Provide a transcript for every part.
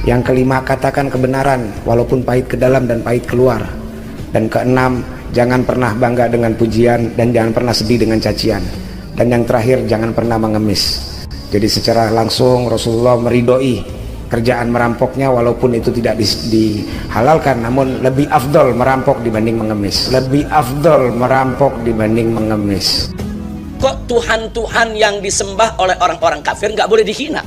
Yang kelima, katakan kebenaran walaupun pahit ke dalam dan pahit keluar. Dan keenam, jangan pernah bangga dengan pujian dan jangan pernah sedih dengan cacian. Dan yang terakhir, jangan pernah mengemis. Jadi secara langsung Rasulullah meridoi kerjaan merampoknya walaupun itu tidak dihalalkan, namun lebih afdol merampok dibanding mengemis. Lebih afdol merampok dibanding mengemis. Kok Tuhan-Tuhan yang disembah oleh orang-orang kafir nggak boleh dihina?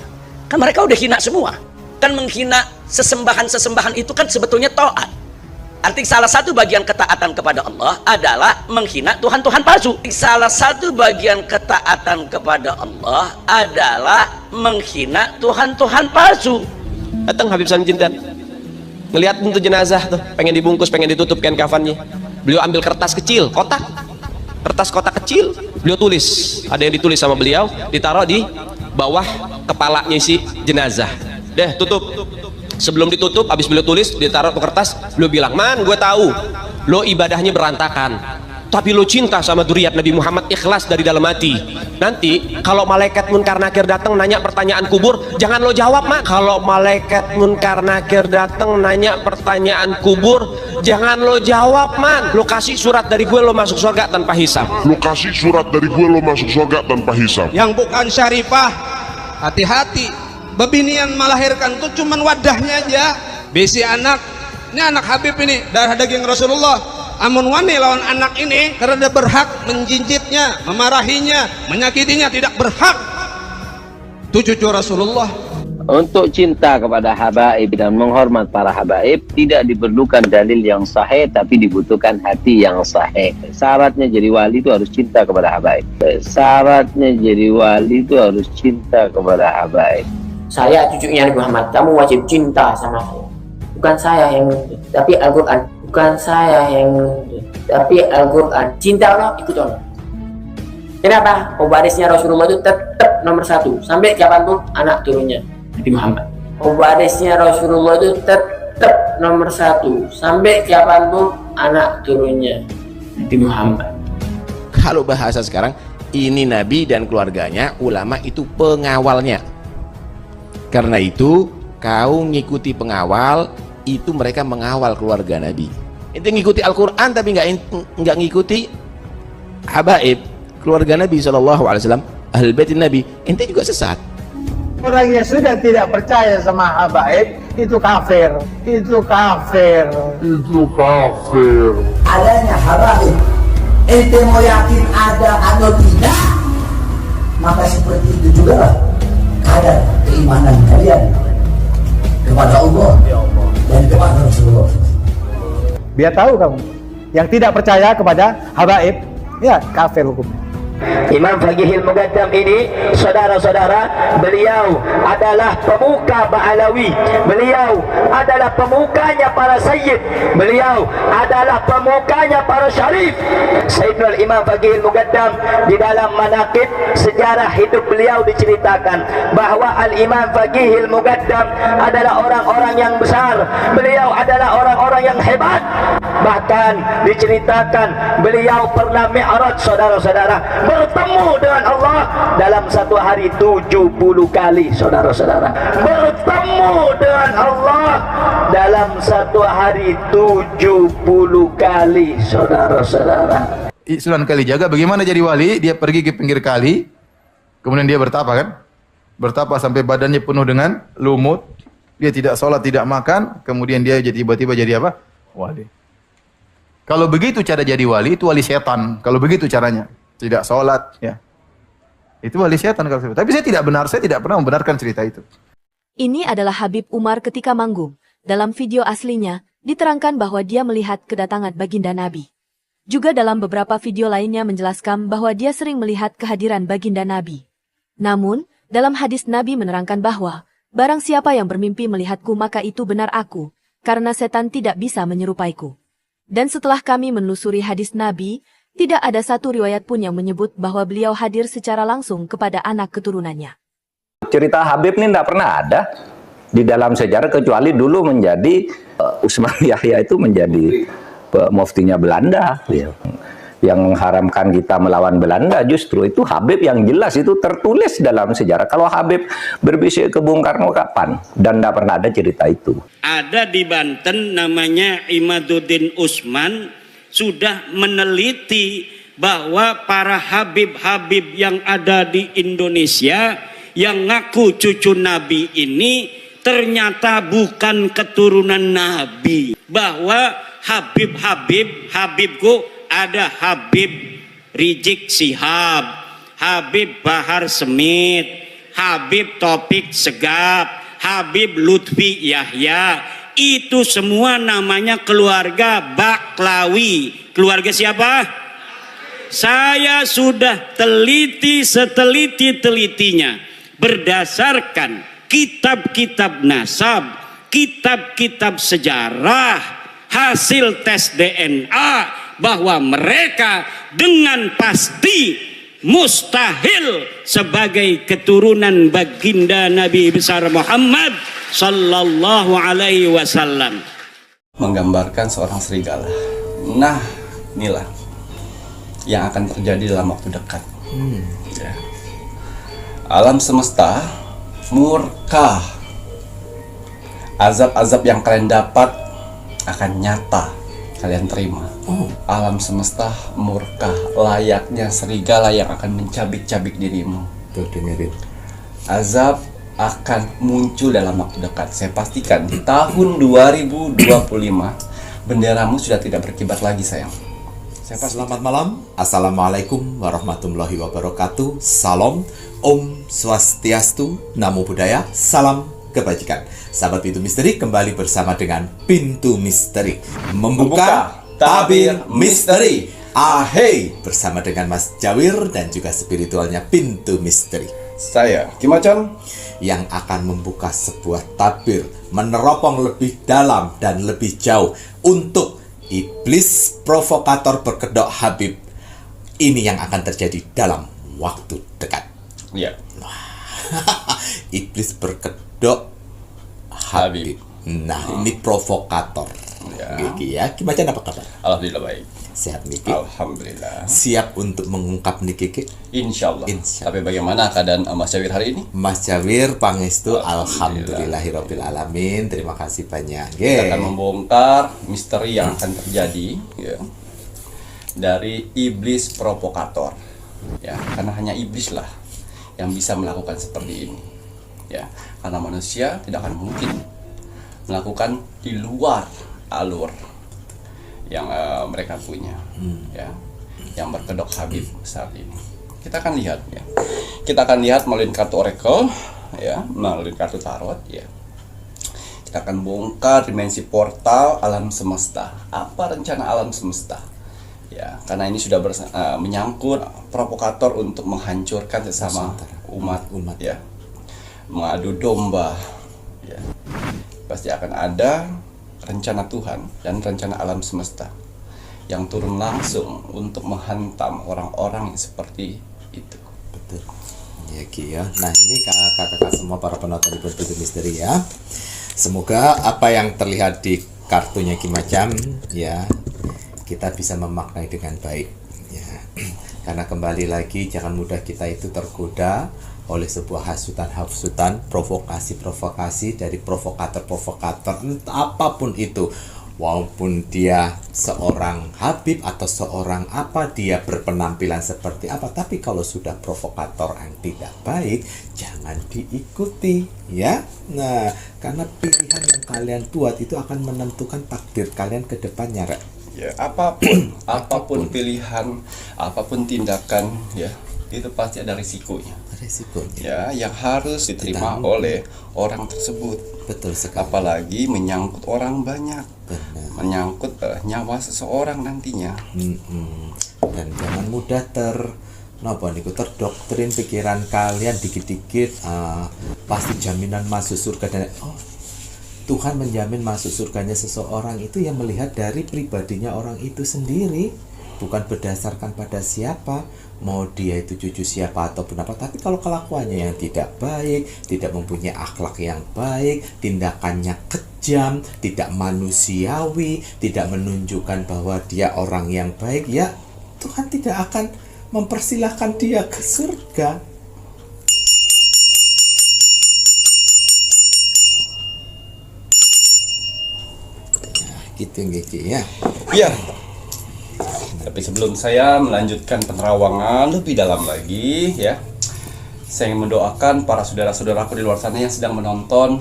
Kan mereka udah hina semua. Kan menghina sesembahan-sesembahan itu kan sebetulnya taat. Arti salah satu bagian ketaatan kepada Allah adalah menghina Tuhan-Tuhan palsu. Salah satu bagian ketaatan kepada Allah adalah menghina Tuhan-Tuhan palsu. Datang Habib Salim Jintan, ngelihat untuk jenazah tuh, pengen dibungkus, pengen ditutup kain kafannya. Beliau ambil kertas kecil, kertas kotak kecil, beliau tulis. Ada yang ditulis sama beliau, ditaruh di bawah kepalanya si jenazah. Deh, tutup. Sebelum ditutup, habis beliau tulis, ditaruh ke kertas, beliau bilang, "Man, gue tahu lo ibadahnya berantakan, tapi lo cinta sama dzurriyyat Nabi Muhammad, ikhlas dari dalam hati. Nanti kalau malaikat munkar nakir datang nanya pertanyaan kubur, jangan lo jawab, Mak. Kalau malaikat munkar nakir datang nanya pertanyaan kubur, jangan lo jawab, Man. Lo kasih surat dari gue, lo masuk surga tanpa hisab. Lo kasih surat dari gue, lo masuk surga tanpa hisab. Yang bukan syarifah, hati-hati. Bebinian melahirkan tuh cuman wadahnya aja. Besi anak, ini anak Habib ini, darah daging Rasulullah. Amun wani lawan anak ini karena dia berhak menjinjitnya, memarahinya, menyakitinya, tidak berhak. Itu cucu Rasulullah. Untuk cinta kepada habaib dan menghormat para habaib tidak diperlukan dalil yang sahih, tapi dibutuhkan hati yang sahih. Syaratnya jadi wali itu harus cinta kepada habaib. Syaratnya jadi wali itu harus cinta kepada habaib. Saya cucunya Nabi Muhammad, kamu wajib cinta sama saya. Bukan saya yang, tapi Al-Quran. Bukan saya yang, tapi Al-Quran. Cinta Allah, ikut Allah. Kenapa? Pewarisnya Rasulullah itu tetap nomor satu sampai kapanpun anak turunnya Nabi Muhammad. Pewarisnya Rasulullah itu tetap nomor satu sampai kapanpun anak turunnya Nabi Muhammad. Kalau bahasa sekarang, ini Nabi dan keluarganya, ulama itu pengawalnya. Karena itu kau ngikuti pengawal, itu mereka mengawal keluarga Nabi. Ente ngikuti Al-Quran tapi nggak ngikuti habaib keluarga Nabi SAW, Ahlul Bait Nabi, ente juga sesat. Orang yang sudah tidak percaya sama habaib itu kafir, itu kafir, Itu kafir. Adanya habaib, ente mau yakin ada atau tidak, maka seperti itu juga ada keimanan kalian kepada Allah dan kepada Rasulullah. Biar tahu kamu, yang tidak percaya kepada habaib, ya kafir hukumnya. Imam Faqihil Muqaddam ini, saudara-saudara, beliau adalah pemuka Ba'alawi, beliau adalah pemukanya para sayyid, beliau adalah pemukanya para syarif. Sayyidul Imam Faqihil Muqaddam di dalam manaqib sejarah hidup beliau diceritakan bahwa Al-Imam Faqihil Muqaddam adalah orang-orang yang besar, beliau adalah orang-orang yang hebat. Bahkan diceritakan beliau pernah mi'raj, saudara-saudara, bertemu dengan Allah dalam satu hari 70 kali, saudara-saudara. Bertemu dengan Allah dalam satu hari 70 kali, saudara-saudara. Sunan Kalijaga bagaimana jadi wali? Dia pergi ke pinggir kali, kemudian dia bertapa kan? Bertapa sampai badannya penuh dengan lumut. Dia tidak sholat, tidak makan, kemudian dia tiba-tiba jadi apa? Wali. Kalau begitu cara jadi wali, itu wali setan. Kalau begitu caranya, tidak sholat, ya. Itu wali setan kalau seperti. Tapi saya tidak pernah membenarkan cerita itu. Ini adalah Habib Umar ketika manggung. Dalam video aslinya, diterangkan bahwa dia melihat kedatangan baginda Nabi. Juga dalam beberapa video lainnya menjelaskan bahwa dia sering melihat kehadiran baginda Nabi. Namun, dalam hadis Nabi menerangkan bahwa, barang siapa yang bermimpi melihatku maka itu benar aku, karena setan tidak bisa menyerupaiku. Dan setelah kami menelusuri hadis Nabi, tidak ada satu riwayat pun yang menyebut bahwa beliau hadir secara langsung kepada anak keturunannya. Cerita Habib ini tidak pernah ada di dalam sejarah, kecuali dulu menjadi Usman Yahya itu menjadi muftinya Belanda. yang mengharamkan kita melawan Belanda. Justru itu Habib yang jelas itu tertulis dalam sejarah. Kalau Habib berbisik ke Bung Karno kapan? Dan tidak pernah ada cerita itu. Ada di Banten namanya Imaduddin Usman sudah meneliti bahwa para Habib-Habib yang ada di Indonesia yang ngaku cucu Nabi ini ternyata bukan keturunan Nabi. Bahwa Habibku ada Habib Rizik Sihab, Habib Bahar Smith, Habib Topik Segap, Habib Lutfi Yahya. Itu semua namanya keluarga Baklawi. Keluarga siapa? Saya sudah teliti seteliti-telitinya berdasarkan kitab-kitab nasab, kitab-kitab sejarah, hasil tes DNA, bahwa mereka dengan pasti mustahil sebagai keturunan baginda Nabi besar Muhammad sallallahu alaihi wasallam. Menggambarkan seorang serigala. Nah, inilah yang akan terjadi dalam waktu dekat. Ya. Alam semesta murka. Azab-azab yang kalian dapat akan nyata kalian terima. Alam semesta murka, layaknya serigala yang akan mencabik-cabik dirimu. Tuh dengerin. Azab akan muncul dalam waktu dekat. Saya pastikan di tahun 2025 benderamu sudah tidak berkibar lagi, sayang. Selamat malam. Assalamualaikum warahmatullahi wabarakatuh. Salam, Om Swastiastu, Namo Buddhaya, salam kebajikan. Sahabat Pintu Misteri, kembali bersama dengan Pintu Misteri membuka tabir misteri. Ahey, bersama dengan Mas Jawir dan juga spiritualnya Pintu Misteri. Saya Kim Achan yang akan membuka sebuah tabir, meneropong lebih dalam dan lebih jauh untuk iblis provokator berkedok Habib. Ini yang akan terjadi dalam waktu dekat. Iya. Iblis berkedok Habib. Nah, ini provokator. Ya. Gigi ya. Gimana apa kabar? Alhamdulillah baik. Sehat Niki? Alhamdulillah. Siap untuk mengungkap Niki? Insya Allah. Tapi bagaimana keadaan Mas Jawir hari ini? Mas Jawir pangestu alhamdulillahirabbil alamin. Terima kasih banyak. Kita akan membongkar misteri yang akan terjadi ya, dari iblis provokator. Ya, karena hanya iblis lah yang bisa melakukan seperti ini. Ya, karena manusia tidak akan mungkin melakukan di luar alur yang mereka punya, ya, yang berkedok Habib saat ini. Kita akan lihat, ya. Kita akan lihat melalui kartu oracle, ya, melalui kartu tarot, ya. Kita akan bongkar dimensi portal alam semesta. Apa rencana alam semesta? Ya, karena ini sudah menyangkut provokator untuk menghancurkan sesama umat, ya, mengadu domba, ya. Pasti akan ada rencana Tuhan dan rencana alam semesta yang turun langsung untuk menghantam orang-orang yang seperti itu. Betul. Ya Ki ya. Nah ini kakak-kakak semua para penonton di Pintu Misteri ya. Semoga apa yang terlihat di kartunya Ki Macam ya kita bisa memaknai dengan baik. Ya. Karena kembali lagi jangan mudah kita itu tergoda oleh sebuah hasutan-hasutan, provokasi-provokasi dari provokator-provokator, entah apapun itu, walaupun dia seorang Habib atau seorang apa, dia berpenampilan seperti apa, tapi kalau sudah provokator yang tidak baik, jangan diikuti, ya. Nah, karena pilihan yang kalian buat itu akan menentukan takdir kalian ke depannya, Rek. Ya, apapun pilihan, apapun tindakan, ya, itu pasti ada risikonya. Ya, yang harus diterima oleh orang tersebut. Betul sekali. Apalagi menyangkut orang banyak. Benar. Menyangkut nyawa seseorang nantinya. Dan jangan mudah terdoktrin pikiran kalian dikit-dikit pasti jaminan masuk surga dan Tuhan menjamin masuk surganya seseorang itu yang melihat dari pribadinya orang itu sendiri, bukan berdasarkan pada siapa, mau dia itu cucu siapa ataupun apa, tapi kalau kelakuannya yang tidak baik, tidak mempunyai akhlak yang baik, tindakannya kejam, tidak manusiawi, tidak menunjukkan bahwa dia orang yang baik, ya Tuhan tidak akan mempersilahkan dia ke surga. Nah, gitu ya. Iya. Tapi sebelum saya melanjutkan penerawangan lebih dalam lagi ya, saya ingin mendoakan para saudara-saudaraku di luar sana yang sedang menonton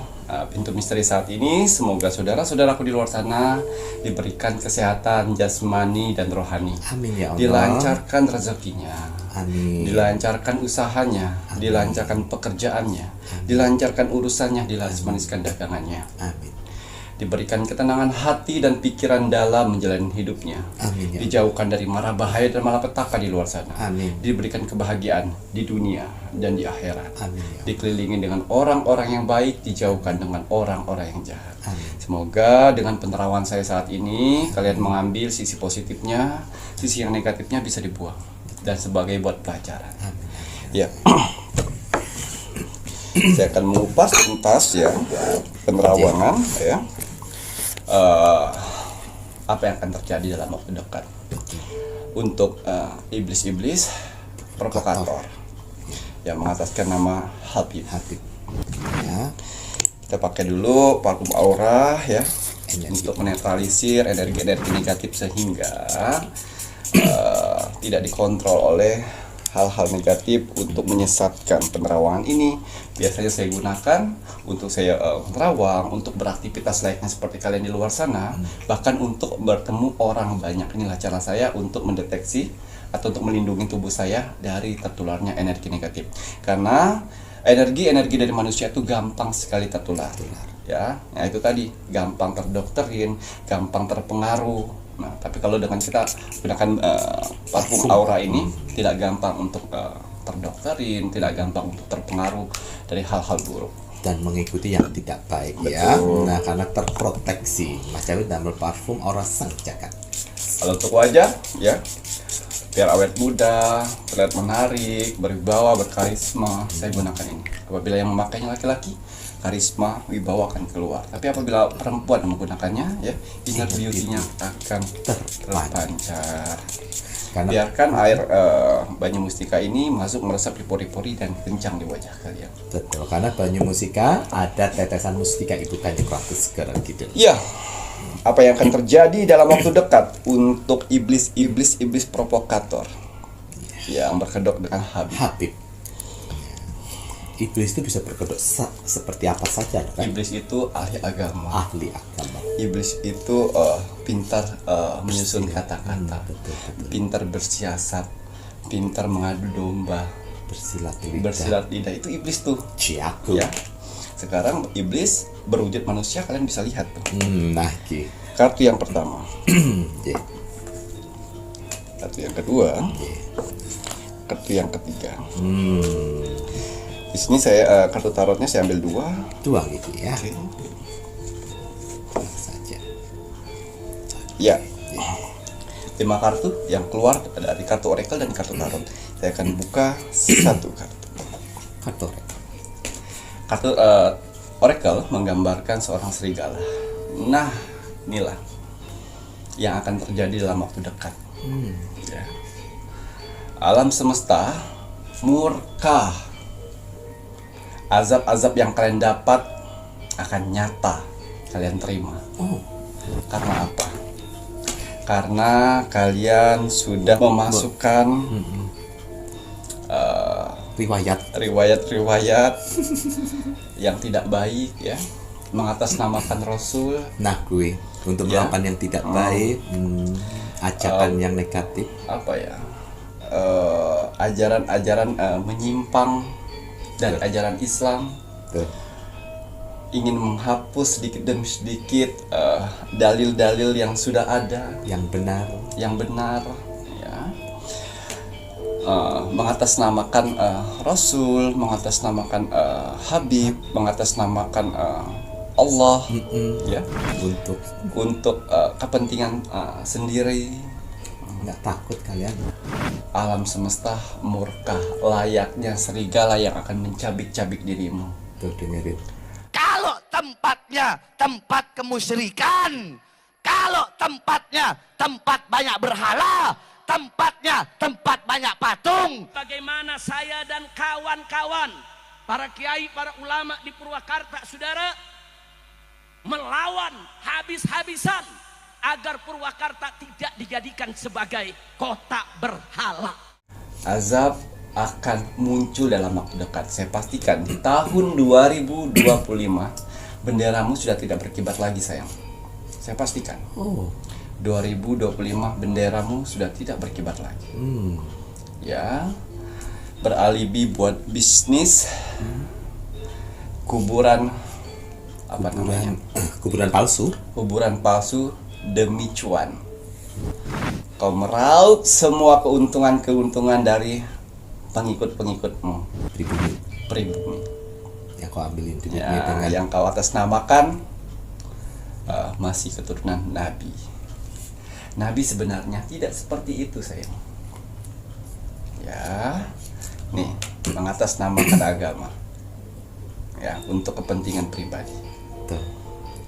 Pintu Misteri saat ini. Semoga saudara-saudaraku di luar sana diberikan kesehatan jasmani dan rohani. Amin ya Allah. Dilancarkan rezekinya. Amin. Dilancarkan usahanya. Amin. Dilancarkan pekerjaannya. Amin. Dilancarkan urusannya. Dilaksmaniskan dagangannya. Amin. Diberikan ketenangan hati dan pikiran dalam menjalani hidupnya. Amin, ya. Dijauhkan dari mara bahaya dan malapetaka di luar sana. Amin. Diberikan kebahagiaan di dunia dan di akhirat. Amin, ya. Dikelilingi dengan orang-orang yang baik, dijauhkan dengan orang-orang yang jahat. Amin. Semoga dengan penerawan saya saat ini, kalian mengambil sisi positifnya, sisi yang negatifnya bisa dibuang dan sebagai buat pelajaran. Amin. Ya. Saya akan mengupas tuntas ya penerawangan ya. Apa yang akan terjadi dalam waktu dekat untuk iblis-iblis provokator yang mengataskan nama Habib. Ya. Kita pakai dulu parfum aura ya untuk menetralisir energi-energi negatif sehingga tidak dikontrol oleh hal-hal negatif untuk menyesatkan penerawangan ini. Biasanya saya gunakan untuk saya menerawang, untuk beraktivitas layaknya seperti kalian di luar sana, bahkan untuk bertemu orang banyak. Inilah cara saya untuk mendeteksi atau untuk melindungi tubuh saya dari tertularnya energi negatif. Karena energi-energi dari manusia itu gampang sekali tertular. Ya, nah itu tadi, gampang terdokterin, gampang terpengaruh. Nah, tapi kalau dengan kita gunakan parfum aura ini tidak gampang untuk terdokterin, tidak gampang untuk terpengaruh dari hal-hal buruk dan mengikuti yang tidak baik. Betul. Ya. Nah, karena terproteksi. Mas Jawid ambil parfum aura sang jagat. Kalau untuk wajah ya, biar awet muda, terlihat menarik, berwibawa, berkarisma, saya gunakan ini. Apabila yang memakainya laki-laki, karisma, wibawa akan keluar. Tapi apabila perempuan menggunakannya, ya inner beauty-nya akan terpancar. Biarkan air banyu mustika ini masuk meresap di pori-pori dan kencang di wajah kalian. Betul, karena banyu mustika ada tetesan mustika Ibu Kanjeng Ratu sekarang gitu. Iya. Apa yang akan terjadi dalam waktu dekat untuk iblis provokator yang berkedok dengan Habib. Iblis itu bisa berkedok seperti apa saja, kan? Iblis itu ahli agama. Ahli agama. Iblis itu pintar menyusun kata-kata, pintar bersiasat, pintar mengadu domba, bersilat lidah. Itu iblis tuh. Ciaku. Ya. Sekarang iblis berwujud manusia, kalian bisa lihat tuh. Nah, kartu yang pertama. Kartu yang kedua. Kartu yang ketiga. Di sini saya kartu tarotnya saya ambil dua gitu ya. Okay. Saja. Ya. 5 kartu yang keluar dari kartu oracle dan kartu tarot. Saya akan buka satu kartu. Kartu oracle. Kartu oracle menggambarkan seorang serigala. Nah, inilah yang akan terjadi dalam waktu dekat. Ya. Alam semesta murka. Azab-azab yang kalian dapat akan nyata kalian terima. Karena apa? Karena kalian sudah memasukkan riwayat-riwayat yang tidak baik ya, mengatasnamakan Rasul. Nah, gue untuk melakukan yang tidak baik, ajakan yang negatif. Apa ya? Ajaran-ajaran menyimpang dari ajaran Islam. Ingin menghapus sedikit demi sedikit dalil-dalil yang sudah ada, yang benar ya. Mengatasnamakan Rasul, mengatasnamakan Habib, mengatasnamakan Allah, ya, untuk kepentingan sendiri. Nggak takut kalian? Alam semesta murka layaknya serigala yang akan mencabik-cabik dirimu. Tuh, dengerin. Kalau tempatnya tempat kemusyrikan, kalau tempatnya tempat banyak berhala, tempatnya tempat banyak patung. Bagaimana saya dan kawan-kawan, para kiai, para ulama di Purwakarta, saudara, melawan habis-habisan agar Purwakarta tidak dijadikan sebagai kota berhala. Azab akan muncul dalam waktu dekat. Saya pastikan di tahun 2025 benderamu sudah tidak berkibar lagi, sayang. Saya pastikan. 2025 benderamu sudah tidak berkibar lagi. Ya, beralibi buat bisnis kuburan namanya? Kuburan palsu. Kuburan palsu demi cuan. Kau meraup semua keuntungan dari pengikut-pengikutmu. Pribumi. Yang kau ambilin duitnya ya, dengan yang kau atasnamakan masih keturunan Nabi. Nabi sebenarnya tidak seperti itu, sayang. Ya, nih, mengatasnamakan agama. Ya, untuk kepentingan pribadi.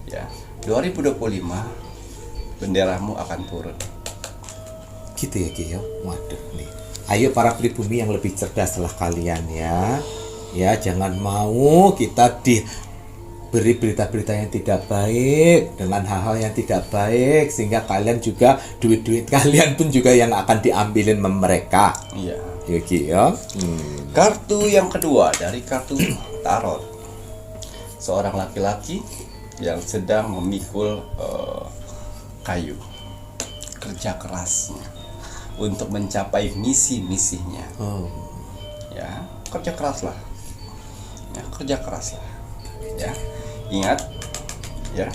Ya, 2025 benderamu akan turun. Gitu ya, Ki ya. Waduh nih. Ayo para pribumi yang lebih cerdas setelah kalian ya. Ya, jangan mau kita diberi berita-berita yang tidak baik dengan hal-hal yang tidak baik sehingga kalian juga duit-duit kalian pun juga yang akan diambilin mereka. Iya. Ya, Ki ya. Kartu yang kedua dari kartu tarot. Seorang laki-laki yang sedang memikul kayu, kerja kerasnya untuk mencapai misi-misinya. Ya, kerja keras lah. Ya, kerja keras lah. Ya, ingat, ya,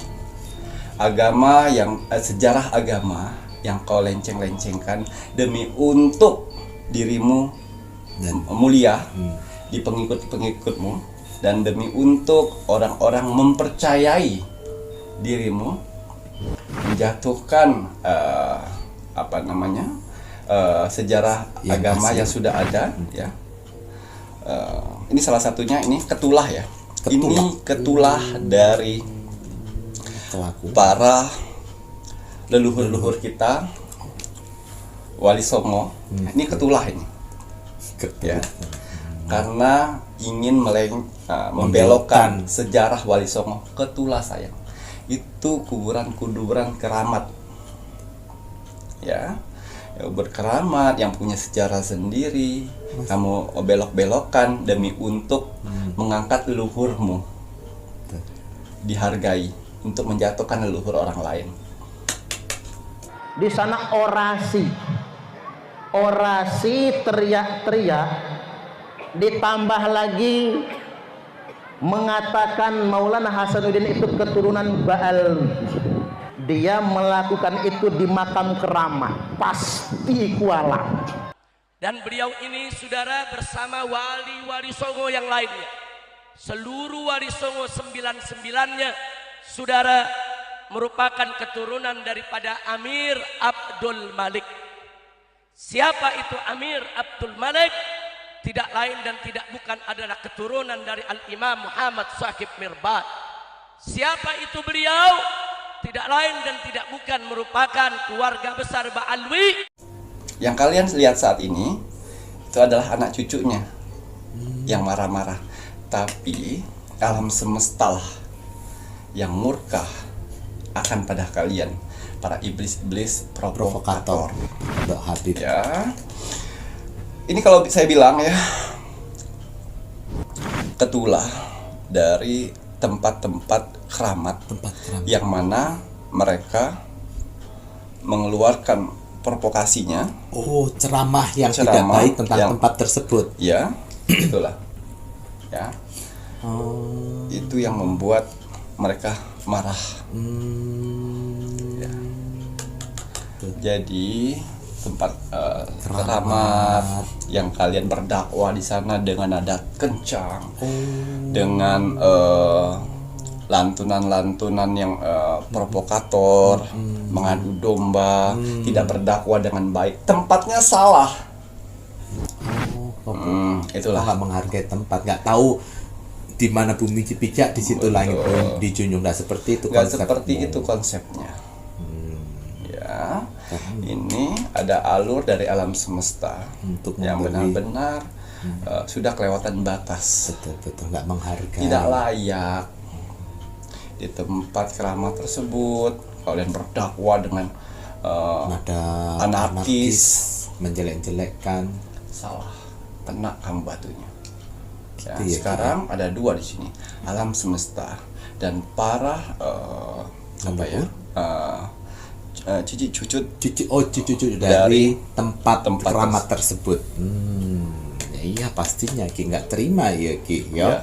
agama yang sejarah agama yang kau lenceng-lencengkan demi untuk dirimu dan mulia di pengikut-pengikutmu dan demi untuk orang-orang mempercayai dirimu, menjatuhkan sejarah yang agama asli yang sudah ada. Ya, ini salah satunya, ini ketulah ya. Ini ketulah dari para leluhur-leluhur kita, Wali Songo. Ini ketulah ini. Ya. Karena ingin membelokkan sejarah Wali Songo, ketulah, sayang. Itu kuburan keramat. Ya, berkeramat yang punya sejarah sendiri. Kamu belok-belokkan demi untuk mengangkat leluhurmu, dihargai, untuk menjatuhkan leluhur orang lain. Di sana orasi teriak-teriak, ditambah lagi mengatakan Maulana Hasanuddin itu keturunan Baal. Dia melakukan itu di makam keramat, pasti kualat. Dan beliau ini, saudara, bersama wali-wali Songo yang lainnya, seluruh wali Songo 99-nya, saudara, merupakan keturunan daripada Amir Abdul Malik. Siapa itu Amir Abdul Malik? Tidak lain dan tidak bukan adalah keturunan dari Al-Imam Muhammad Sahib Mirbad. Siapa itu beliau? Tidak lain dan tidak bukan merupakan keluarga besar Ba'alwi. Yang kalian lihat saat ini itu adalah anak cucunya yang marah-marah. Tapi alam semesta lah yang murka akan pada kalian, para iblis-iblis provokator. Ya. Ini kalau saya bilang ya, ketulah dari tempat-tempat keramat, yang mana mereka mengeluarkan provokasinya. Ceramah yang tidak baik tentang tempat tersebut. Ya, itulah. Ya. Itu yang membuat mereka marah. Ya. Jadi tempat keramat yang kalian berdakwah di sana dengan nada kencang, dengan lantunan-lantunan yang provokator, mengadu domba, tidak berdakwah dengan baik, tempatnya salah. Itulah, nggak menghargai tempat, nggak tahu di mana bumi dipijak di situ langit pun dijunjung. Nggak seperti itu. Nggak seperti itu konsepnya. Ya, ini ada ada alur dari alam semesta untuk yang memberi. benar-benar sudah kelewatan batas, betul nggak menghargai, tidak layak di tempat keramat tersebut. Kalian berdakwah dengan nada anarkis, menjelek-jelekkan, salah, kena kamu batunya. Ya, Gitu ya, sekarang ada dua di sini, alam semesta dan para cucu dari tempat keramat tersebut. Ya iya pastinya Ki nggak terima ya Ki ya.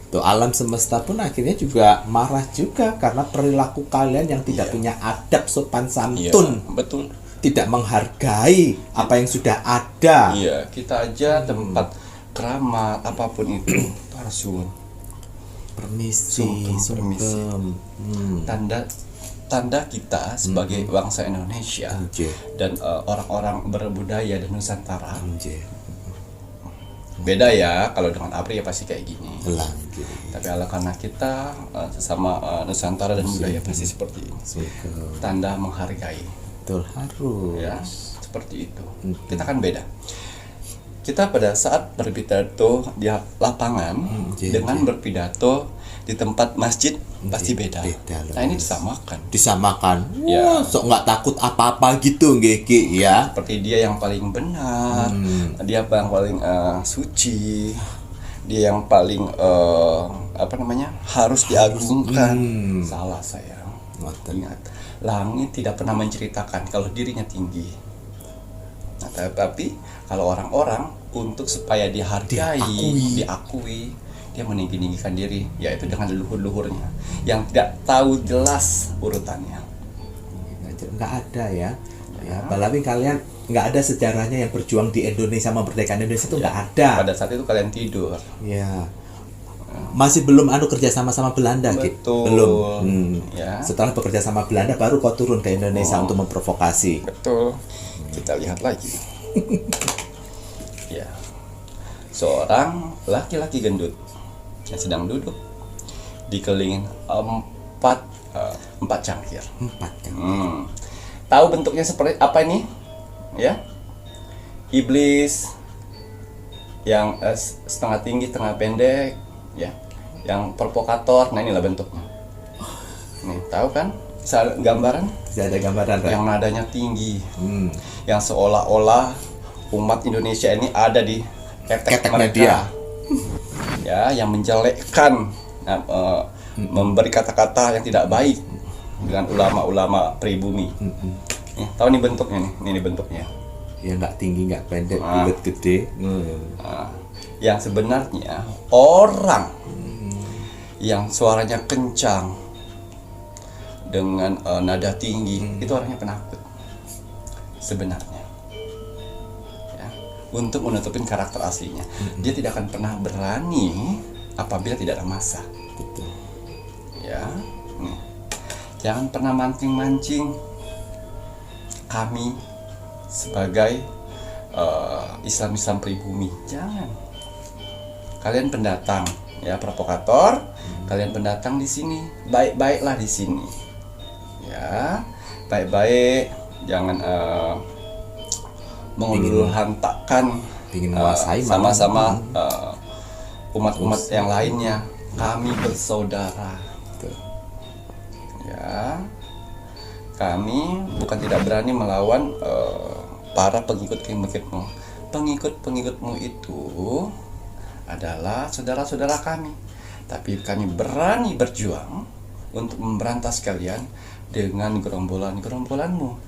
Tuh alam semesta pun akhirnya juga marah juga karena perilaku kalian yang tidak punya adab sopan santun. Betul. Tidak menghargai apa yang sudah ada. Iya, kita aja tempat keramat apapun itu harus suwun. Permisi, sungkem. Tanda kita sebagai bangsa Indonesia dan orang-orang berbudaya dan Nusantara. Beda ya, kalau dengan ABRI ya pasti kayak gini. Tapi karena kita sesama Nusantara dan budaya pasti seperti ini. Tanda menghargai. Betul, harus. Ya, seperti itu. Kita kan beda. Kita pada saat berpidato di lapangan dengan berpidato di tempat masjid pasti beda. Nah ini disamakan. Wah, sok nggak takut apa-apa gitu Ki ya. Seperti dia yang paling benar, dia yang paling suci, dia yang paling harus diagungkan. Salah sayang. Ingat, langit tidak pernah menceritakan kalau dirinya tinggi. Nah, tapi kalau orang-orang untuk supaya dihargai, diakui, dia meninggi-ninggikan diri, yaitu dengan leluhur-leluhurnya yang tidak tahu jelas urutannya. Nggak ada ya. Apalagi kalian nggak ada sejarahnya yang berjuang di Indonesia, memerdekakan Indonesia itu nggak ada. Pada saat itu kalian tidur. Ya. Masih belum kerja sama Belanda, Betul. Belum. Ya. Setelah bekerja sama Belanda baru kau turun ke Indonesia untuk memprovokasi. Betul. Kita lihat lagi. Ya. Seorang laki-laki gendut yang sedang duduk dikelilingin empat cangkir. Tahu bentuknya seperti apa ini? Ya. Iblis yang setengah tinggi, setengah pendek, ya. Yang provokator. Nah, inilah bentuknya. Nih, tahu kan? Bisa gambaran? Bisa ada gambaran, yang nadanya tinggi. Yang seolah-olah umat Indonesia ini ada di ketek mereka. Ya, yang menjelekkan, memberi kata-kata yang tidak baik dengan ulama-ulama pribumi. Tahu nih bentuknya nih, ini bentuknya. Ya nggak tinggi, nggak pendek, bulat gede. Yang sebenarnya orang yang suaranya kencang dengan nada tinggi itu orangnya penakut sebenarnya. Untuk menutupin karakter aslinya, dia tidak akan pernah berani apabila tidak ada masa. Betul. Ya, nih. Jangan pernah mancing-mancing kami sebagai Islam pribumi. Jangan. Kalian pendatang, ya provokator. Kalian pendatang di sini, baik-baiklah di sini. Ya, baik-baik. Jangan mengulur-hantakan sama-sama umat-umat yang lainnya. Kami bersaudara. Ya, kami bukan tidak berani melawan para pengikut-pengikutmu. Pengikut-pengikutmu itu adalah saudara-saudara kami. Tapi kami berani berjuang untuk memberantas kalian dengan gerombolan-gerombolanmu.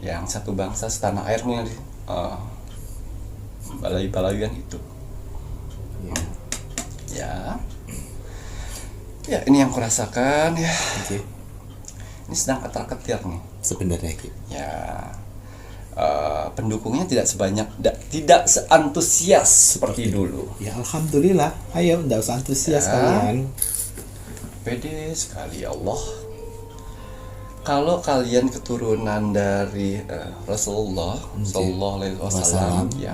Yang satu bangsa setanah airmu yang balai-balaian itu. Ya, ini yang kurasakan ya. Ini sedang ketar-ketir nih. Sebenarnya ya, pendukungnya tidak seantusias seperti dulu. Ya alhamdulillah. Ayo, nggak usah antusias kalian. Pede sekali Allah. Kalau kalian keturunan dari Rasulullah Sallallahu Alaihi Wasallam, ya,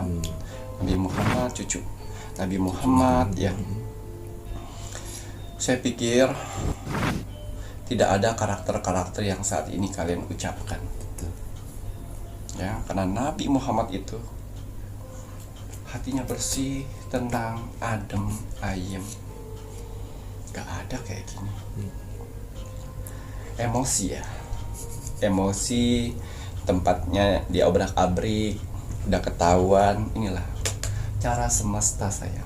Nabi Muhammad, cucu Nabi Muhammad, ya, saya pikir tidak ada karakter-karakter yang saat ini kalian ucapkan. Ya, karena Nabi Muhammad itu hatinya bersih, tenang, adem, ayem. Gak ada kayak gini. Emosi ya, emosi, tempatnya diobrak-abrik, udah ketahuan. Inilah cara semesta, sayang.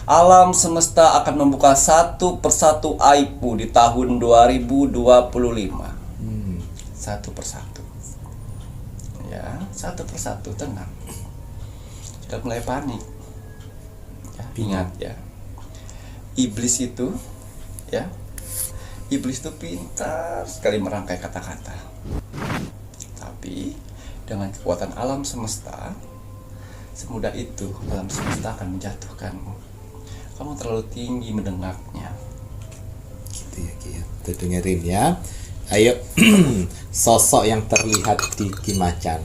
Alam semesta akan membuka satu persatu aibmu di tahun 2025. Satu persatu. Ya, satu persatu, tenang. Sudah mulai panik. Ya, ingat ya, iblis itu, ya, iblis itu pintar sekali merangkai kata-kata. Tapi dengan kekuatan alam semesta, semudah itu alam semesta akan menjatuhkanmu. Kamu terlalu tinggi mendengarnya. Gitu ya, Ki ya. Tuh dengerin ya. Ayo, sosok yang terlihat di Ki Macan.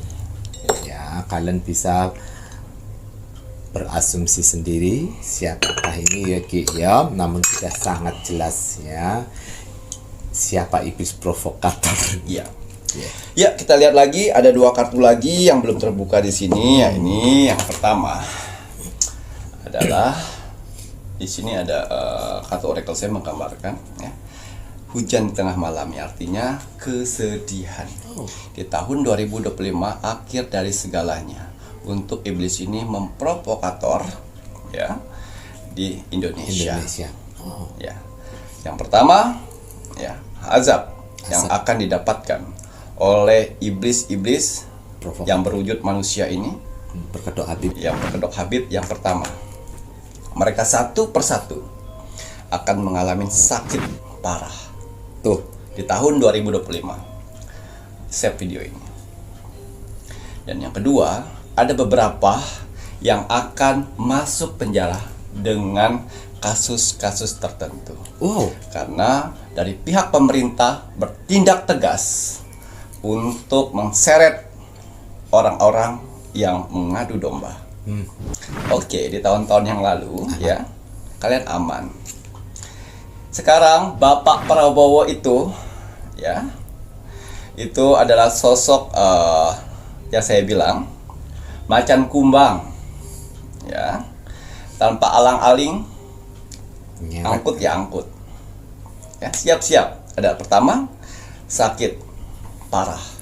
Ya, kalian bisa berasumsi sendiri siapakah ini ya, Ki ya. Namun sudah sangat jelas ya siapa iblis provokator. Ya. Ya, kita lihat lagi, ada 2 kartu lagi yang belum terbuka di sini. Ya, ini yang pertama adalah di sini ada kartu oracle saya menggambarkan ya, hujan di tengah malam, ya, artinya kesedihan. Di tahun 2025 akhir dari segalanya untuk iblis ini memprovokator ya di Indonesia. Ya. Yang pertama ya, azab yang akan didapatkan oleh iblis-iblis yang berwujud manusia ini, berkedok Habib. Yang berkedok Habib yang pertama. Mereka satu persatu akan mengalami sakit parah. Tuh, di tahun 2025. Save video ini. Dan yang kedua, ada beberapa yang akan masuk penjara dengan kasus-kasus tertentu. Wow. Karena dari pihak pemerintah bertindak tegas untuk mengseret orang-orang yang mengadu domba. Oke, di tahun-tahun yang lalu ya, kalian aman. Sekarang Bapak Prabowo itu ya, itu adalah sosok yang saya bilang macan kumbang ya, tanpa alang-aling, angkut ya angkut ya, siap-siap. Ada pertama, sakit parah.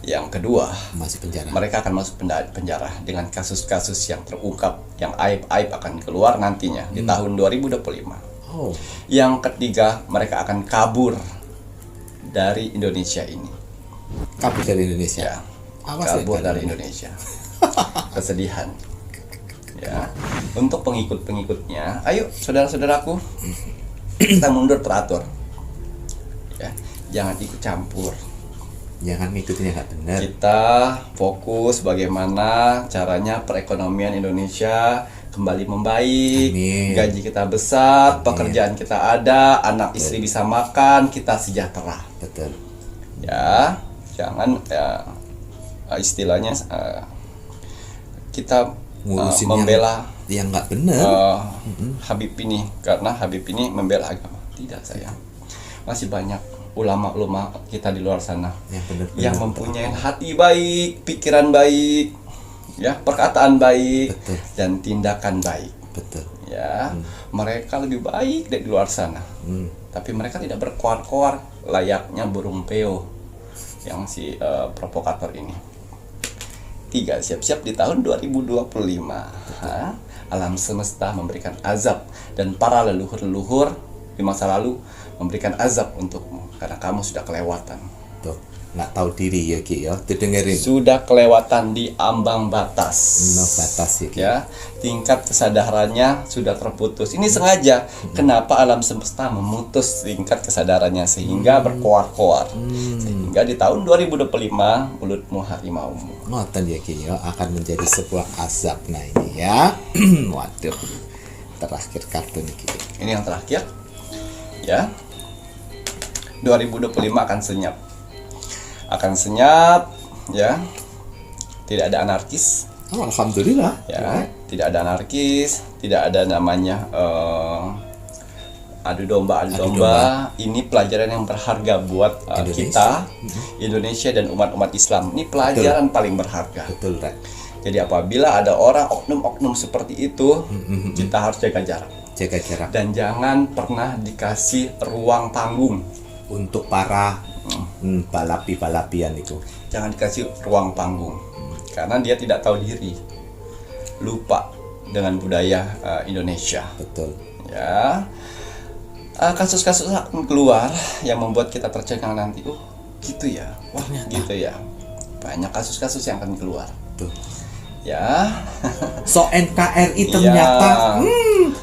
Yang kedua, masuk penjara. Mereka akan masuk penjara dengan kasus-kasus yang terungkap, yang aib-aib akan keluar nantinya di tahun 2025. Yang ketiga, mereka akan kabur dari Indonesia ini. Kabur dari Indonesia. Ya, kabur dari Indonesia. Kesedihan. Ya, untuk pengikut-pengikutnya, ayo saudara-saudaraku, kita mundur teratur. Ya, jangan ikut campur. Jangan ngikutin yang nggak benar. Kita fokus bagaimana caranya perekonomian Indonesia kembali membaik. Amin. Gaji kita besar, pekerjaan kita ada, anak istri bisa makan, kita sejahtera. Betul. Ya, jangan ya, istilahnya kita ngurusin membela yang nggak benar. Habib ini, karena Habib ini membela agama. Tidak, sayang. Masih banyak ulama-ulama kita di luar sana yang mempunyai hati baik, pikiran baik, ya, perkataan baik, dan tindakan baik. Ya, mereka lebih baik dari luar sana. Tapi mereka tidak berkoar-koar layaknya burung peo yang si provokator ini. 3, siap-siap di tahun 2025. Alam semesta memberikan azab, dan para leluhur-leluhur di masa lalu memberikan azab untukmu karena kamu sudah kelewatan. Tuh, nggak tahu diri ya, Ki ya. Tuh dengerin. Sudah kelewatan di ambang batas. No batas ya, Ki. Ya, tingkat kesadarannya sudah terputus. Ini sengaja. Kenapa alam semesta memutus tingkat kesadarannya sehingga berkoar-koar. Sehingga di tahun 2025 mulutmu harimaumu. Ngoten ya, Ki ya, akan menjadi sebuah azab. Nah ini ya. Waduh. Terakhir kartu nih, Ki. Ini yang terakhir. Ya. 2025 akan senyap. Akan senyap, ya. Tidak ada anarkis. Oh, alhamdulillah. Ya, tidak ada anarkis, tidak ada namanya adu domba. Ini pelajaran yang berharga buat kita, Indonesia dan umat-umat Islam. Ini pelajaran paling berharga. Betul, Rek. Jadi apabila ada orang oknum-oknum seperti itu, kita harus jaga jarak. Dan jangan pernah dikasih ruang panggung untuk para balapi-balapian itu. Jangan dikasih ruang panggung, karena dia tidak tahu diri, lupa dengan budaya Indonesia. Betul. Ya, kasus-kasus akan keluar yang membuat kita tercengang nanti. Gitu ya, wah gitu ya. Banyak kasus-kasus yang akan keluar. Tuh. Ya. So NKRI ternyata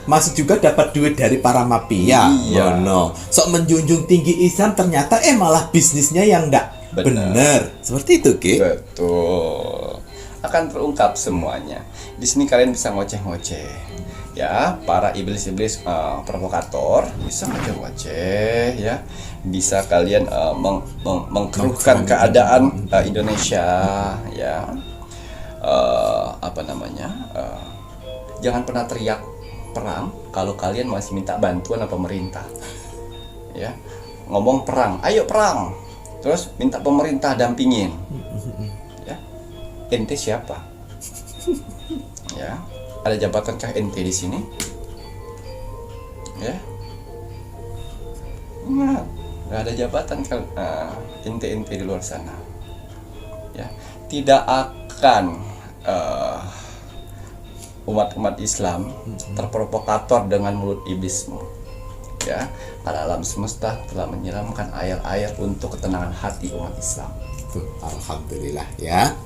masih juga dapat duit dari para mafia. Iya. No. So menjunjung tinggi Islam ternyata malah bisnisnya yang enggak benar. Seperti itu, Ki. Betul. Akan terungkap semuanya. Di sini kalian bisa ngoceh-ngoceh. Ya, para iblis-iblis provokator bisa ngoceh-ngoceh ya. Bisa kalian mengkeruhkan keadaan Indonesia ya. Jangan pernah teriak perang kalau kalian masih minta bantuan sama pemerintah. Ya, ngomong perang, ayo perang, terus minta pemerintah dampingin. Ya, ente siapa? Ya, ada jabatankah ente di sini? Ya, nggak ada jabatan kan ente di luar sana. Ya, tidak akan umat-umat Islam terprovokator dengan mulut iblismu. Ya, karena alam semesta telah menyiramkan air-air untuk ketenangan hati umat Islam. Alhamdulillah ya.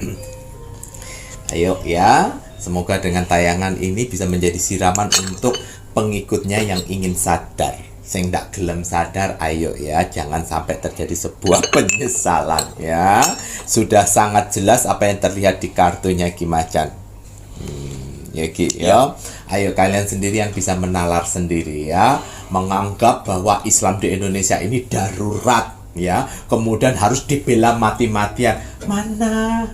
Ayo ya, semoga dengan tayangan ini bisa menjadi siraman untuk pengikutnya yang ingin sadar. Sing ndak gelem sadar, ayo ya, jangan sampai terjadi sebuah penyesalan ya. Sudah sangat jelas apa yang terlihat di kartunya Ki Macan. Ya Ki ya. Ayo kalian sendiri yang bisa menalar sendiri ya, menganggap bahwa Islam di Indonesia ini darurat ya, kemudian harus dibela mati-matian. Mana?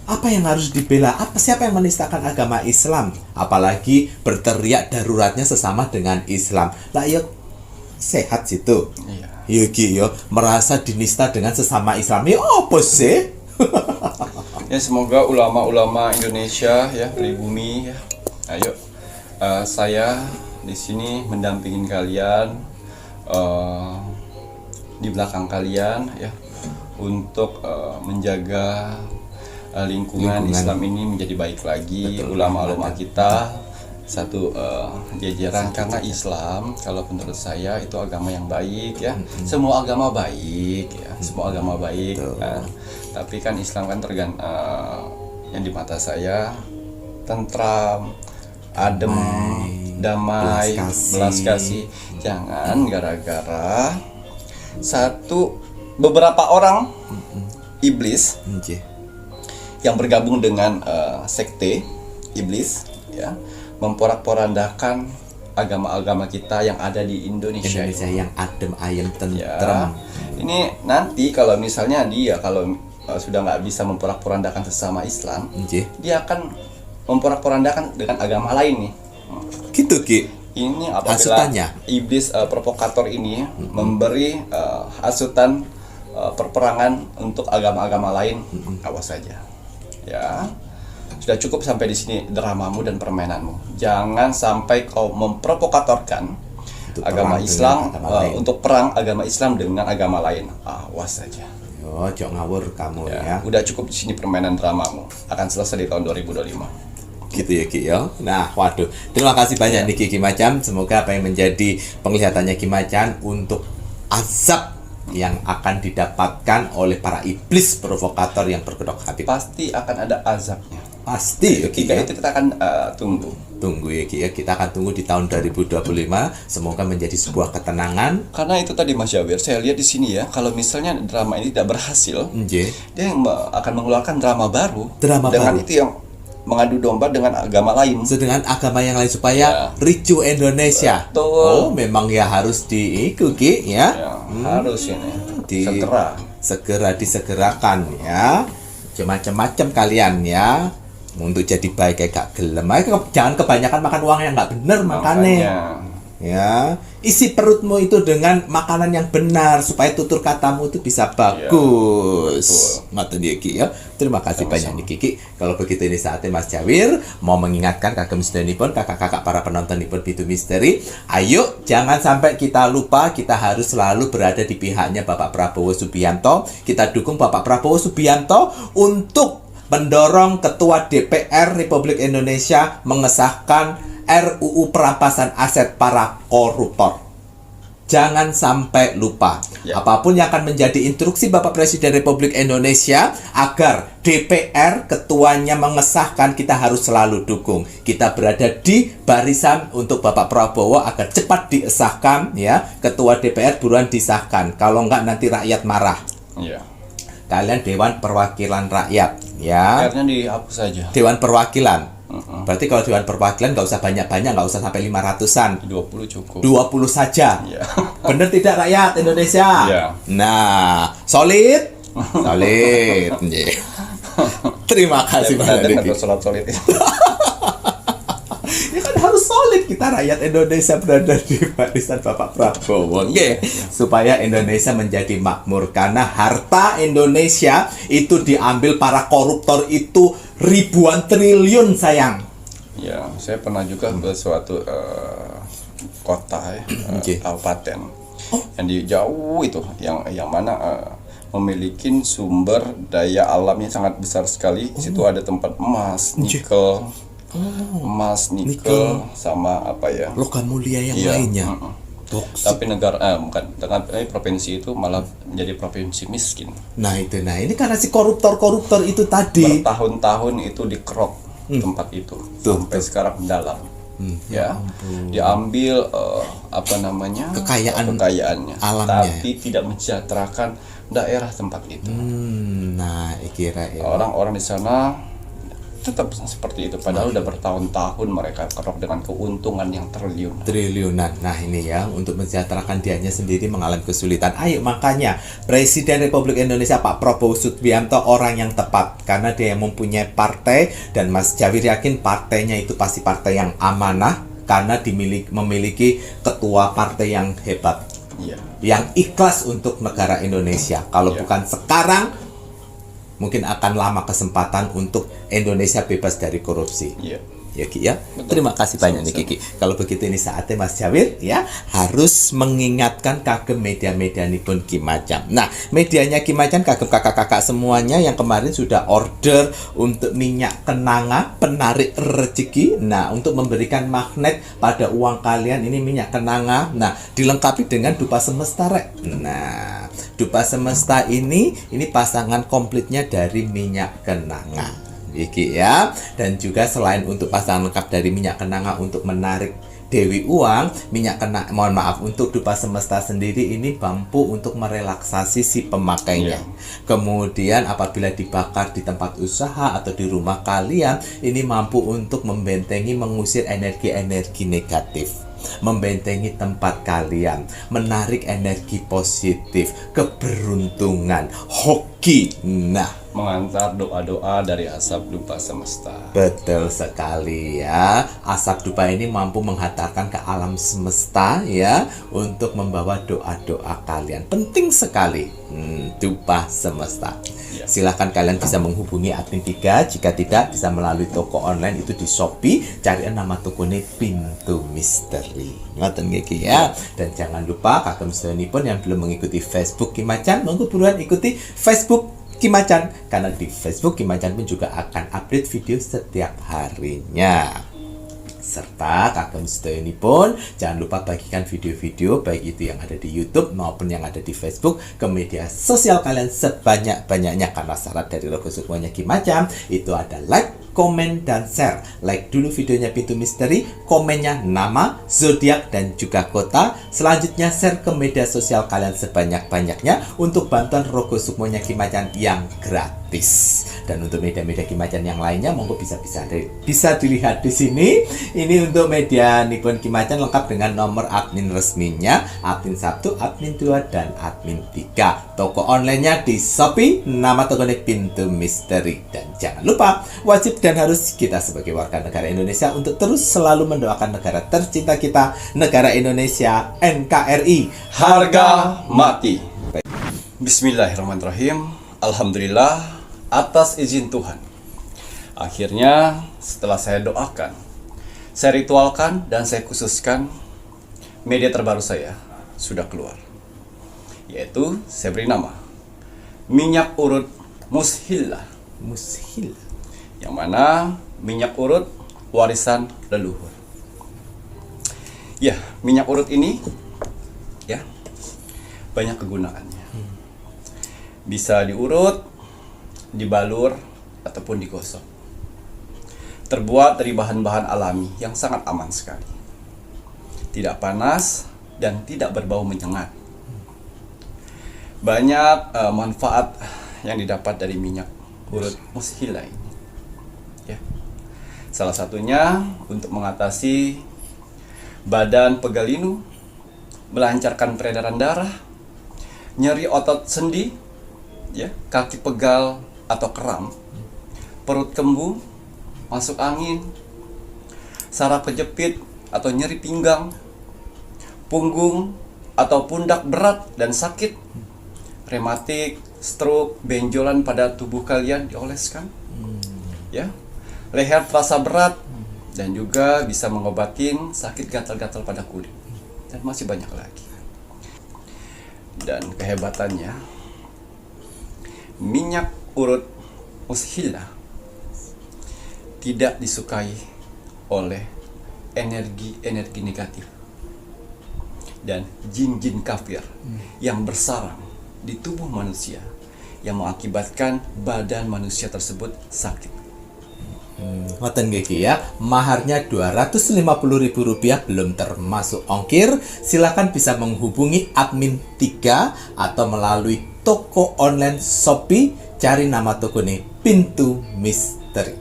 Apa yang harus dibela? Siapa yang menistakan agama Islam? Apalagi berteriak daruratnya sesama dengan Islam. Lah yuk sehat situ. Iya Ki yo, merasa dinista dengan sesama Islam. Ya apa sih? Ya, semoga ulama-ulama Indonesia ya, pribumi ya. Ayo, saya di sini mendampingin kalian, di belakang kalian ya, untuk menjaga lingkungan Islam ini menjadi baik lagi. Ulama-ulama kita satu jajaran, karena Islam kalau menurut saya itu agama yang baik ya. Semua agama baik ya, semua agama baik. Tapi kan Islam kan yang di mata saya tentram, adem, damai, belas kasih. Jangan gara-gara beberapa orang iblis yang bergabung dengan sekte iblis ya, memporak-porandakan agama-agama kita yang ada di Indonesia yang adem ayem tentrem ya. Ini nanti kalau misalnya dia sudah nggak bisa memporak-porandakan sesama Islam, dia akan memporak-porandakan dengan agama lain nih. Gitu Ki. Ini apabila iblis provokator ini memberi hasutan perperangan untuk agama-agama lain, awas saja. Ya, sudah cukup sampai di sini dramamu dan permainanmu. Jangan sampai kau memprovokatorkan agama Islam untuk perang agama Islam dengan agama lain. Awas saja. Oh, jangan ngawur kamu ya. Udah cukup di sini permainan dramamu. Akan selesai di tahun 2025. Gitu ya Ki ya. Nah, waduh. Terima kasih banyak nih Ki Macan. Semoga apa yang menjadi penglihatannya Ki Macan untuk azab yang akan didapatkan oleh para iblis provokator yang berkedok Habib. Pasti akan ada azabnya. Pasti ya Ki. Itu kita akan tunggu ya Ki ya. Kita akan tunggu di tahun 2025. Semoga menjadi sebuah ketenangan. Karena itu tadi Mas Jawir, saya lihat di sini ya, kalau misalnya drama ini tidak berhasil, dia akan mengeluarkan drama baru. Dengan itu yang mengadu domba dengan agama lain. Dengan agama yang lain supaya ricu Indonesia. Betul. Oh, memang ya harus diikuti ya. Harus ini. Segera disegerakan ya. Macam-macam kalian ya. Untuk jadi baik kayak gak gelem. Jangan kebanyakan makan uang yang gak bener makanya. ya. Isi perutmu itu dengan makanan yang benar supaya tutur katamu itu bisa bagus. Mata dia Ki ya. Terima kasih banyak nih Kiki. Kalau begitu ini saatnya Mas Jawir mau mengingatkan kagem sedaya kakak-kakak para penonton nipun Pitu Misteri, ayo jangan sampai kita lupa, kita harus selalu berada di pihaknya Bapak Prabowo Subianto. Kita dukung Bapak Prabowo Subianto untuk mendorong Ketua DPR Republik Indonesia mengesahkan RUU perampasan aset para koruptor. Jangan sampai lupa. Apapun yang akan menjadi instruksi Bapak Presiden Republik Indonesia agar DPR ketuanya mengesahkan, kita harus selalu dukung. Kita berada di barisan untuk Bapak Prabowo agar cepat disahkan ya. Ketua DPR buruan disahkan. Kalau enggak nanti rakyat marah. Kalian Dewan Perwakilan Rakyat ya. Akhirnya dihapus saja. Dewan Perwakilan. Berarti kalau Dewan Perwakilan nggak usah banyak-banyak, nggak usah sampai 500-an. 20 cukup. 20 saja. Bener tidak rakyat Indonesia? Nah, solid. Solid. Terima kasih banyak. Ya kan harus solid kita rakyat Indonesia berada di barisan Bapak Prabowo. Supaya Indonesia menjadi makmur, karena harta Indonesia itu diambil para koruptor itu ribuan triliun sayang. Ya, saya pernah juga ke suatu kota ya, kabupaten yang di jauh itu, yang mana memiliki sumber daya alamnya sangat besar sekali. Situ ada tempat emas, nikel, nikel sama apa ya? Logam mulia yang lainnya. Tapi provinsi itu malah menjadi provinsi miskin. Nah ini karena si koruptor itu tadi bertahun-tahun itu dikerok tempat itu sampai sekarang mendalam. Diambil kekayaannya, alamnya, tapi tidak mensejahterakan daerah tempat itu. Orang-orang di sana tetap seperti itu, padahal udah bertahun-tahun mereka kerok dengan keuntungan yang triliunan. Nah ini ya, untuk mensejahterakan dianya sendiri mengalami kesulitan. Ayo makanya Presiden Republik Indonesia Pak Prabowo Subianto orang yang tepat, karena dia yang mempunyai partai, dan Mas Jawir yakin partainya itu pasti partai yang amanah, karena memiliki ketua partai yang hebat, yang ikhlas untuk negara Indonesia. Kalau bukan sekarang, mungkin akan lama kesempatan untuk Indonesia bebas dari korupsi. Ya Ki ya. Terima kasih banyak nih Kiki. Kalau begitu ini saatnya Mas Jawir ya harus mengingatkan kagem media-media nipun Ki Macam. Nah, medianya Ki Macam kagem kakak-kakak semuanya yang kemarin sudah order untuk minyak kenanga penarik rezeki. Nah, untuk memberikan magnet pada uang kalian ini minyak kenanga. Nah, dilengkapi dengan dupa semesta rek. Nah, dupa semesta ini pasangan komplitnya dari minyak kenanga. Iki ya, dan juga selain untuk pasangan lengkap dari minyak kenanga untuk menarik dewi uang, untuk dupa semesta sendiri ini mampu untuk merelaksasi si pemakainya. Kemudian apabila dibakar di tempat usaha atau di rumah kalian, ini mampu untuk membentengi, mengusir energi-energi negatif, membentengi tempat kalian, menarik energi positif, keberuntungan, hoki. Nah, mengantar doa-doa dari asap dupa semesta. Betul sekali ya. Asap dupa ini mampu menghantarkan ke alam semesta ya, untuk membawa doa-doa kalian. Penting sekali dupa semesta. Silahkan kalian bisa menghubungi admin 3. Jika tidak, bisa melalui toko online itu di Shopee. Cari nama tokonya Pintu Misteri. Ngoten nggih ya. Dan jangan lupa kagem sedanipun yang belum mengikuti Facebook Ki Macan, monggo buruan ikuti Facebook Ki Macan, karena di Facebook Ki Macan pun juga akan update video setiap harinya. Serta kagem sedanipun jangan lupa bagikan video-video baik itu yang ada di YouTube maupun yang ada di Facebook ke media sosial kalian sebanyak-banyaknya, karena syarat dari logo semuanya Ki Macan itu ada like, komen, dan share. Like dulu videonya Pintu Misteri, komennya nama, zodiak, dan juga kota. Selanjutnya share ke media sosial kalian sebanyak-banyaknya untuk bantuan Rogo Sukmonya Ki Macan yang gratis. gratis. Dan untuk media-media Ki Macan yang lainnya monggo bisa dilihat di sini. Ini untuk media Nippon Ki Macan lengkap dengan nomor admin resminya, admin 1, admin 2, dan admin 3. Toko onlinenya di Shopee, nama tokonya Pintu Misteri. Dan jangan lupa, wajib dan harus kita sebagai warga negara Indonesia untuk terus selalu mendoakan negara tercinta kita, negara Indonesia, NKRI, Harga mati. Bismillahirrahmanirrahim. Alhamdulillah atas izin Tuhan. Akhirnya setelah saya doakan, saya ritualkan dan saya khususkan, media terbaru saya sudah keluar. Yaitu saya beri nama minyak urut Mushillah. Mushillah. Yang mana minyak urut warisan leluhur. Ya, minyak urut ini ya banyak kegunaannya. Bisa diurut, dibalur, ataupun digosok. Terbuat dari bahan-bahan alami yang sangat aman sekali. Tidak panas dan tidak berbau menyengat. Banyak manfaat yang didapat dari minyak urut Mushillah ini. Ya. Salah satunya untuk mengatasi badan pegalinu, melancarkan peredaran darah, nyeri otot sendi, ya, kaki pegal atau kram, perut kembung, masuk angin, saraf kejepit atau nyeri pinggang, punggung atau pundak berat dan sakit, rematik, stroke, benjolan pada tubuh kalian dioleskan, ya, leher terasa berat, dan juga bisa mengobatin sakit gatal-gatal pada kulit, dan masih banyak lagi. Dan kehebatannya, minyak urut Mushillah tidak disukai oleh energi-energi negatif dan jin-jin kafir yang bersarang di tubuh manusia yang mengakibatkan badan manusia tersebut sakit. Ngoten nggih ya, maharnya Rp250.000 belum termasuk ongkir. Silakan bisa menghubungi admin 3 atau melalui toko online Shopee, cari nama toko ini Pintu Misteri.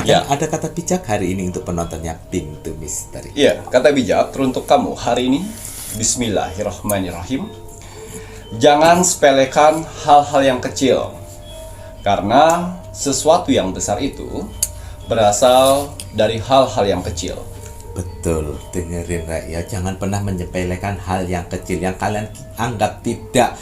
Ya. Ada kata bijak hari ini untuk penontonnya Pintu Misteri. Iya, kata bijak teruntuk kamu hari ini. Bismillahirrahmanirrahim. Jangan sepelekan hal-hal yang kecil, karena sesuatu yang besar itu berasal dari hal-hal yang kecil. Betul, dengerin rakyat, jangan pernah menyepelekan hal yang kecil yang kalian anggap tidak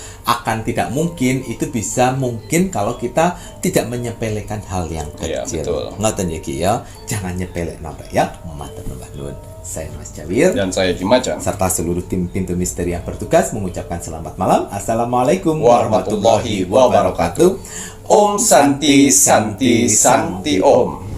mungkin. Itu bisa mungkin kalau kita tidak menyepelekan hal yang kecil. Betul. Ngoten ya Ki ya, jangan nyepelek ya. Matur nuwun. Saya Mas Jawir dan saya Ki Macan serta seluruh tim Pintu Misteri yang bertugas mengucapkan selamat malam. Assalamualaikum warahmatullahi wabarakatuh. Om Santi Santi Santi Om.